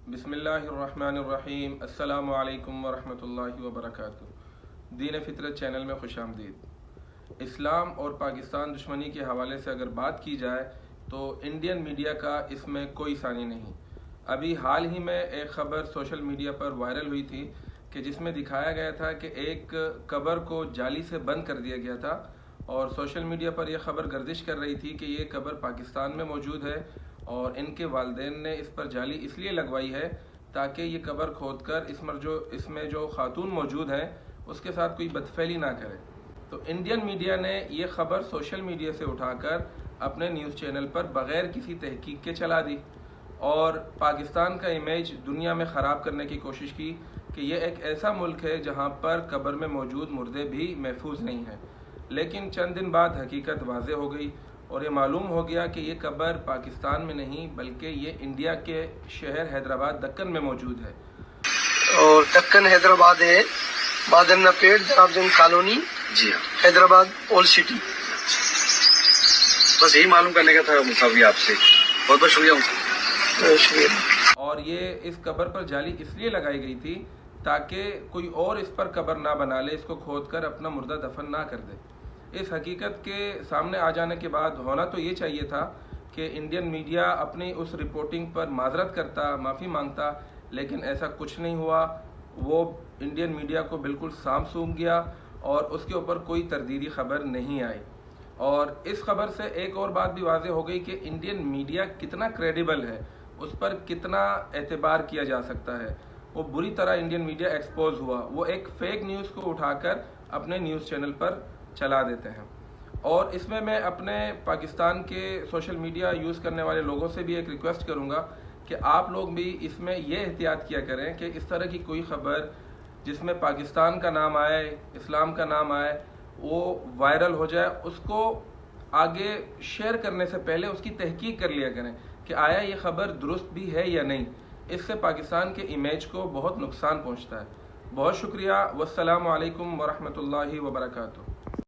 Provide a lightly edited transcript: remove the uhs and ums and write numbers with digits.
बिस्मिल्लाहिर्रहमानिर्रहीम। अस्सलामु अलैकुम वरहमतुल्लाहि वबरकातुह। दीन फितरत चैनल में खुश आमदीद। इस्लाम और पाकिस्तान दुश्मनी के हवाले से अगर बात की जाए तो इंडियन मीडिया का इसमें कोई सानी नहीं। अभी हाल ही में एक ख़बर सोशल मीडिया पर वायरल हुई थी कि जिसमें दिखाया गया था कि एक कब्र को जाली से बंद कर दिया गया था और सोशल मीडिया पर यह ख़बर गर्दिश कर रही थी कि ये कब्र पाकिस्तान में मौजूद है और इनके वालिदैन ने इस पर जाली इसलिए लगवाई है ताकि ये कब्र खोदकर इसमें जो खातून मौजूद हैं उसके साथ कोई बदफैली ना करे। तो इंडियन मीडिया ने ये ख़बर सोशल मीडिया से उठाकर अपने न्यूज़ चैनल पर बग़ैर किसी तहकीक के चला दी और पाकिस्तान का इमेज दुनिया में ख़राब करने की कोशिश की कि यह एक ऐसा मुल्क है जहाँ पर कब्र में मौजूद मुर्दे भी महफूज नहीं हैं। लेकिन चंद दिन बाद हकीकत वाज़े हो गई और ये मालूम हो गया कि ये कब्र पाकिस्तान में नहीं बल्कि ये इंडिया के शहर हैदराबाद दक्कन में मौजूद है। और दक्कन हैदराबाद है, बादल पेड़ जनाबजंग कॉलोनी, जी हाँ, हैदराबाद ओल्ड सिटी। बस यही मालूम करने का था मुसावी आपसे। बहुत बहुत शुक्रिया। और ये इस कब्र पर जाली इसलिए लगाई गई थी ताकि कोई और इस पर कब्र ना बना ले, इसको खोद कर अपना मुर्दा दफन ना कर दे। इस हकीकत के सामने आ जाने के बाद होना तो ये चाहिए था कि इंडियन मीडिया अपनी उस रिपोर्टिंग पर माजरत करता, माफ़ी मांगता, लेकिन ऐसा कुछ नहीं हुआ। वो इंडियन मीडिया को बिल्कुल साम सूंघ गया और उसके ऊपर कोई तरदीदी खबर नहीं आई। और इस खबर से एक और बात भी वाज़े हो गई कि इंडियन मीडिया कितना क्रेडिबल है, उस पर कितना एतबार किया जा सकता है। वो बुरी तरह इंडियन मीडिया एक्सपोज हुआ। वो एक फेक न्यूज़ को उठाकर अपने न्यूज़ चैनल पर चला देते हैं। और इसमें मैं अपने पाकिस्तान के सोशल मीडिया यूज़ करने वाले लोगों से भी एक रिक्वेस्ट करूंगा कि आप लोग भी इसमें ये एहतियात किया करें कि इस तरह की कोई ख़बर जिसमें पाकिस्तान का नाम आए, इस्लाम का नाम आए, वो वायरल हो जाए, उसको आगे शेयर करने से पहले उसकी तहकीक कर लिया करें कि आया ये ख़बर दुरुस्त भी है या नहीं। इससे पाकिस्तान के इमेज को बहुत नुकसान पहुँचता है। बहुत शुक्रिया। वस्सलामु अलैकुम वरहमतुल्लाहि वबरकातुह।